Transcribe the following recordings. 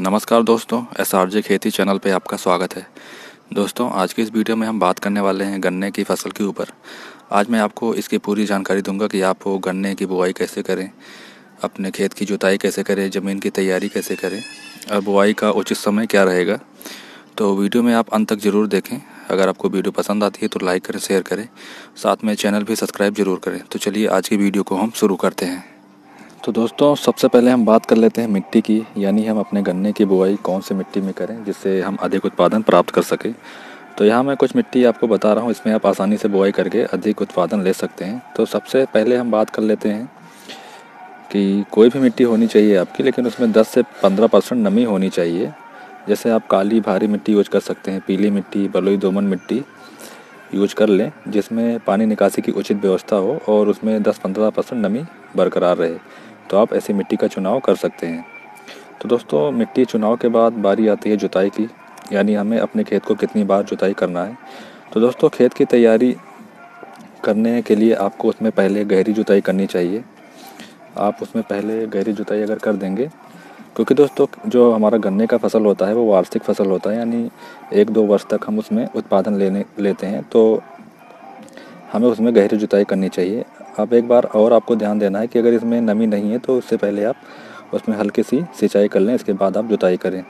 नमस्कार दोस्तों, SRJ खेती चैनल पे आपका स्वागत है। दोस्तों, आज की इस वीडियो में हम बात करने वाले हैं गन्ने की फसल के ऊपर। आज मैं आपको इसकी पूरी जानकारी दूंगा कि आप वो गन्ने की बुआई कैसे करें, अपने खेत की जुताई कैसे करें, ज़मीन की तैयारी कैसे करें और बुआई का उचित समय क्या रहेगा। तो वीडियो में आप अंत तक ज़रूर देखें। अगर आपको वीडियो पसंद आती है तो लाइक करें, शेयर करें, साथ में चैनल भी सब्सक्राइब ज़रूर करें। तो चलिए आज की वीडियो को हम शुरू करते हैं। तो दोस्तों, सबसे पहले हम बात कर लेते हैं मिट्टी की, यानी हम अपने गन्ने की बुआई कौन सी मिट्टी में करें जिससे हम अधिक उत्पादन प्राप्त कर सकें। तो यहाँ मैं कुछ मिट्टी आपको बता रहा हूँ, इसमें आप आसानी से बुआई करके अधिक उत्पादन ले सकते हैं। तो सबसे पहले हम बात कर लेते हैं कि कोई भी मिट्टी होनी चाहिए आपकी, लेकिन उसमें 10 से 15% नमी होनी चाहिए। जैसे आप काली भारी मिट्टी यूज कर सकते हैं, पीली मिट्टी, बलुई दोमट मिट्टी यूज कर लें जिसमें पानी निकासी की उचित व्यवस्था हो और उसमें 10-15% नमी बरकरार रहे, तो आप ऐसी मिट्टी का चुनाव कर सकते हैं। तो दोस्तों, मिट्टी चुनाव के बाद बारी आती है जुताई की, यानी हमें अपने खेत को कितनी बार जुताई करना है। तो दोस्तों, खेत की तैयारी करने के लिए आपको उसमें पहले गहरी जुताई करनी चाहिए। आप उसमें पहले गहरी जुताई अगर कर देंगे, क्योंकि दोस्तों जो हमारा गन्ने का फसल होता है वो वार्षिक फसल होता है, यानी 1-2 वर्ष तक हम उसमें उत्पादन लेते हैं, तो हमें उसमें गहरी जुताई करनी चाहिए। अब एक बार और आपको ध्यान देना है कि अगर इसमें नमी नहीं है तो उससे पहले आप उसमें हल्की सी सिंचाई कर लें, इसके बाद आप जुताई करें।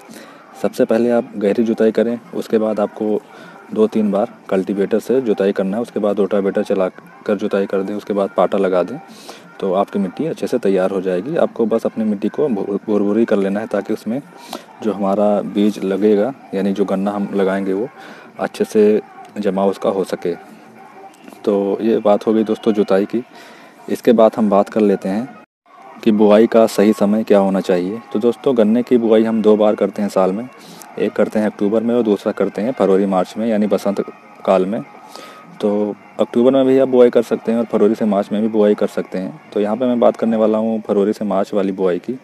सबसे पहले आप गहरी जुताई करें, उसके बाद आपको 2-3 बार कल्टीवेटर से जुताई करना है, उसके बाद रोटावेटर चला कर जुताई कर दें, उसके बाद पाटा लगा दें, तो आपकी मिट्टी अच्छे से तैयार हो जाएगी। आपको बस अपनी मिट्टी को भुरभुरी कर लेना है ताकि उसमें जो हमारा बीज लगेगा, यानी जो गन्ना हम लगाएंगे, वो अच्छे से जमा उसका हो सके। तो ये बात हो गई दोस्तों जुताई की। इसके बाद हम बात कर लेते हैं कि बुआई का सही समय क्या होना चाहिए। तो दोस्तों, गन्ने की बुआई हम 2 बार करते हैं साल में, एक करते हैं अक्टूबर में और दूसरा करते हैं फरवरी मार्च में, यानी बसंत काल में। तो अक्टूबर में भी आप बुआई कर सकते हैं और फरवरी से मार्च में भी बुआई कर सकते हैं। तो यहाँ पे मैं बात करने वाला हूँ फरवरी से मार्च वाली बुआई की।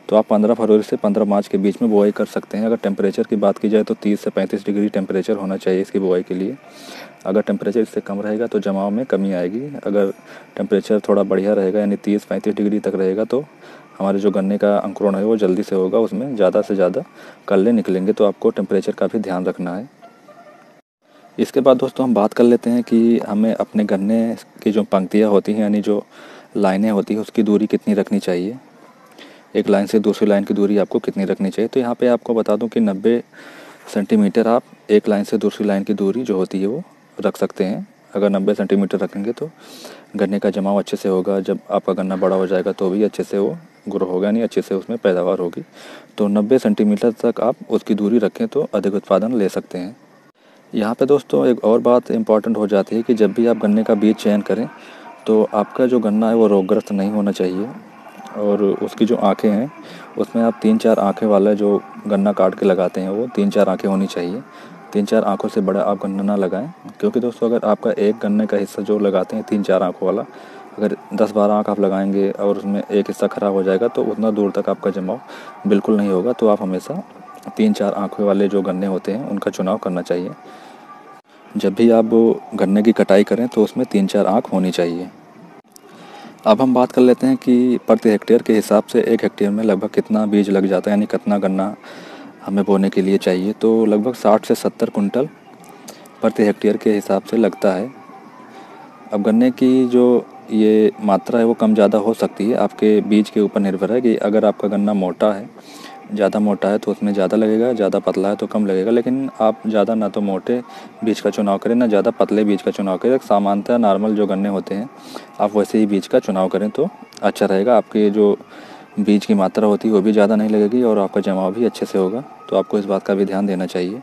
तो आप 15 फरवरी से 15 मार्च के बीच में बुआई कर सकते हैं। अगर टेम्परेचर की बात की जाए तो 30 से 35 डिग्री टेम्परेचर होना चाहिए इसकी बुआई के लिए। अगर टेम्परेचर इससे कम रहेगा तो जमाव में कमी आएगी। अगर टेम्परेचर थोड़ा बढ़िया रहेगा, यानी 30-35 डिग्री तक रहेगा, तो हमारे जो गन्ने का अंकुरण है वो जल्दी से होगा, उसमें ज़्यादा से ज़्यादा कल्ले निकलेंगे। तो आपको टेम्परेचर का भी ध्यान रखना है। इसके बाद दोस्तों हम बात कर लेते हैं कि हमें अपने गन्ने की जो पंक्तियाँ होती हैं, यानी जो लाइनें होती हैं, उसकी दूरी कितनी रखनी चाहिए। एक लाइन से दूसरी लाइन की दूरी आपको कितनी रखनी चाहिए। तो यहाँ पे आपको बता दूं कि 90 सेंटीमीटर आप एक लाइन से दूसरी लाइन की दूरी जो होती है वो रख सकते हैं। अगर 90 सेंटीमीटर रखेंगे तो गन्ने का जमाव अच्छे से होगा। जब आपका गन्ना बड़ा हो जाएगा तो भी अच्छे से वो ग्रो होगा, यानी अच्छे से उसमें पैदावार होगी। तो 90 सेंटीमीटर तक आप उसकी दूरी रखें तो अधिक उत्पादन ले सकते हैं। यहाँ पे दोस्तों एक और बात इम्पॉर्टेंट हो जाती है कि जब भी आप गन्ने का बीज चयन करें तो आपका जो गन्ना है वो रोगग्रस्त नहीं होना चाहिए, और उसकी जो आँखें हैं उसमें आप 3-4 आँखें वाला जो गन्ना काट के लगाते हैं वो 3-4 आँखें होनी चाहिए। 3-4 आँखों से बड़ा आप गन्ना ना लगाएं, क्योंकि दोस्तों अगर आपका एक गन्ने का हिस्सा जो लगाते हैं 3-4 आँखों वाला, अगर 10-12 आँख आप लगाएंगे और उसमें एक हिस्सा ख़राब हो जाएगा तो उतना दूर तक आपका जमाव बिल्कुल नहीं होगा। तो आप हमेशा 3-4 आँखों वाले जो गन्ने होते हैं उनका चुनाव करना चाहिए। जब भी आप गन्ने की कटाई करें तो उसमें 3-4 आँख होनी चाहिए। अब हम बात कर लेते हैं कि प्रति हेक्टेयर के हिसाब से 1 हेक्टेयर में लगभग कितना बीज लग जाता है, यानी कितना गन्ना हमें बोने के लिए चाहिए। तो लगभग 60 से 70 कुंटल प्रति हेक्टेयर के हिसाब से लगता है। अब गन्ने की जो ये मात्रा है वो कम ज़्यादा हो सकती है, आपके बीज के ऊपर निर्भर है कि अगर आपका गन्ना मोटा है, ज़्यादा मोटा है तो उसमें ज़्यादा लगेगा, ज़्यादा पतला है तो कम लगेगा। लेकिन आप ज़्यादा ना तो मोटे बीज का चुनाव करें ना ज़्यादा पतले बीज का चुनाव करें। सामान्यतः नॉर्मल जो गन्ने होते हैं आप वैसे ही बीज का चुनाव करें तो अच्छा रहेगा। आपके जो बीज की मात्रा होती है वो भी ज़्यादा नहीं लगेगी और आपका जमाव भी अच्छे से होगा। तो आपको इस बात का भी ध्यान देना चाहिए।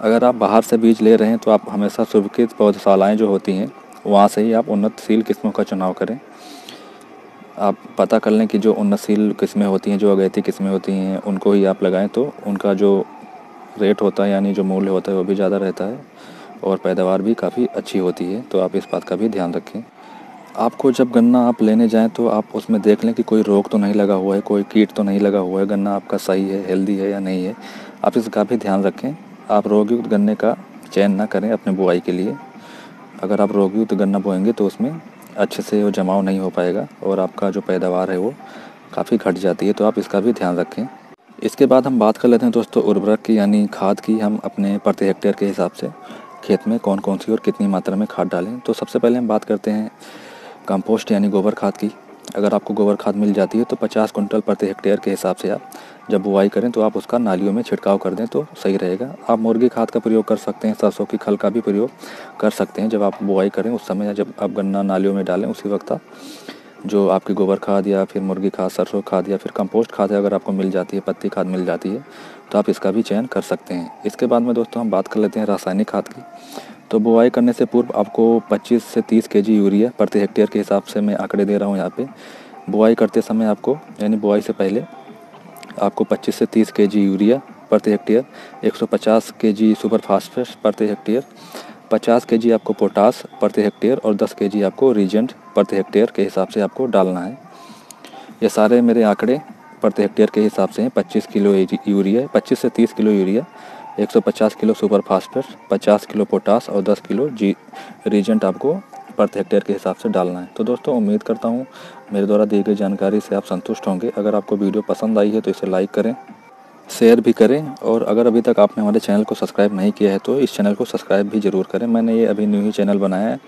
अगर आप बाहर से बीज ले रहे हैं तो आप हमेशा स्वीकृत पौधशालाएँ जो होती हैं वहाँ से ही आप उन्नतशील किस्मों का चुनाव करें। आप पता कर लें कि जो उन्नतशील किस्में होती हैं, जो अगैती किस्में होती हैं, उनको ही आप लगाएं तो उनका जो रेट होता है, यानी जो मूल्य होता है वो भी ज़्यादा रहता है और पैदावार भी काफ़ी अच्छी होती है। तो आप इस बात का भी ध्यान रखें। आपको जब गन्ना आप लेने जाएं तो आप उसमें देख लें कि कोई रोग तो नहीं लगा हुआ है, कोई कीट तो नहीं लगा हुआ है, गन्ना आपका सही है, हेल्दी है या नहीं है, आप इसका भी ध्यान रखें। आप रोगयुक्त गन्ने का चयन ना करें अपने बुआई के लिए। अगर आप रोगयुक्त गन्ना बोएंगे तो उसमें अच्छे से वो जमाव नहीं हो पाएगा और आपका जो पैदावार है वो काफ़ी घट जाती है। तो आप इसका भी ध्यान रखें। इसके बाद हम बात कर लेते हैं दोस्तों उर्वरक की यानी खाद की। हम अपने प्रति हेक्टेयर के हिसाब से खेत में कौन कौन सी और कितनी मात्रा में खाद डालें। तो सबसे पहले हम बात करते हैं कंपोस्ट यानी गोबर खाद की। अगर आपको गोबर खाद मिल जाती है तो 50 कुंटल प्रति हेक्टेयर के हिसाब से आप जब बुआई करें तो आप उसका नालियों में छिड़काव कर दें तो सही रहेगा। आप मुर्गी खाद का प्रयोग कर सकते हैं, सरसों की खल का भी प्रयोग कर सकते हैं। जब आप बुआई करें उस समय या जब आप गन्ना नालियों में डालें उसी वक्त आप जो आपकी गोबर खाद या फिर मुर्गी खाद, सरसों खाद या फिर कंपोस्ट खाद अगर आपको मिल जाती है, पत्ती खाद मिल जाती है तो आप इसका भी चयन कर सकते हैं। इसके बाद में दोस्तों हम बात कर लेते हैं रासायनिक खाद की। तो बुआई करने से पूर्व आपको 25 से 30 केजी यूरिया प्रति हेक्टेयर के हिसाब से मैं आंकड़े दे रहा हूँ यहाँ पे। बुआई करते समय आपको यानी बुआई से पहले आपको 25 से 30 केजी यूरिया प्रति हेक्टेयर, 150 केजी सुपर फास्फेट प्रति हेक्टेयर, 50 केजी आपको पोटास प्रति हेक्टेयर और 10 केजी आपको रीजेंट प्रति हेक्टेयर के हिसाब से आपको डालना है। ये सारे मेरे आंकड़े प्रति हेक्टेयर के हिसाब से हैं। 25 किलो यूरिया, 25 से 30 kilo urea, 150 kilo super phosphate, 50 kilo potash और 10 किलो रीजेंट आपको प्रति हेक्टेयर के हिसाब से डालना है। तो दोस्तों उम्मीद करता हूँ मेरे द्वारा दी गई जानकारी से आप संतुष्ट होंगे। अगर आपको वीडियो पसंद आई है तो इसे लाइक करें, शेयर भी करें और अगर अभी तक आपने हमारे चैनल को सब्सक्राइब नहीं किया है तो इस चैनल को सब्सक्राइब भी ज़रूर करें। मैंने ये अभी न्यू ही चैनल बनाया है।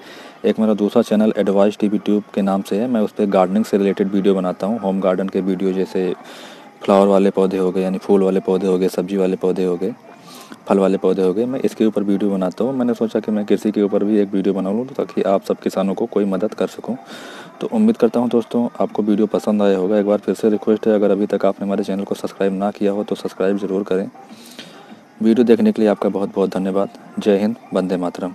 एक मेरा दूसरा चैनल एडवाइस टीवी ट्यूब के नाम से है। मैं उस पर गार्डनिंग से रिलेटेड वीडियो बनाता हूँ। होम गार्डन के वीडियो जैसे फ्लावर वाले पौधे हो गए यानी फूल वाले पौधे हो गए, सब्जी वाले पौधे हो गए, फल वाले पौधे हो गए, मैं इसके ऊपर वीडियो बनाता हूँ। मैंने सोचा कि मैं कृषि के ऊपर भी एक वीडियो बना लूँ ताकि आप सब किसानों को कोई मदद कर सकूँ। तो उम्मीद करता हूँ दोस्तों आपको वीडियो पसंद आया होगा। एक बार फिर से रिक्वेस्ट है, अगर अभी तक आपने हमारे चैनल को सब्सक्राइब ना किया हो तो सब्सक्राइब ज़रूर करें। वीडियो देखने के लिए आपका बहुत बहुत धन्यवाद। जय हिंद, वंदे मातरम।